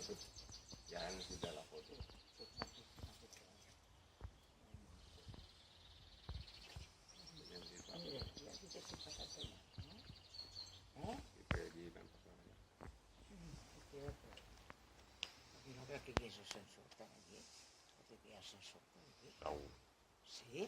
Ya necesita la foto. I per allí vam passar allà. No crec que hi hagi ascensor per aquí. No crec que hi ha ascensor per aquí. Segur. Sí?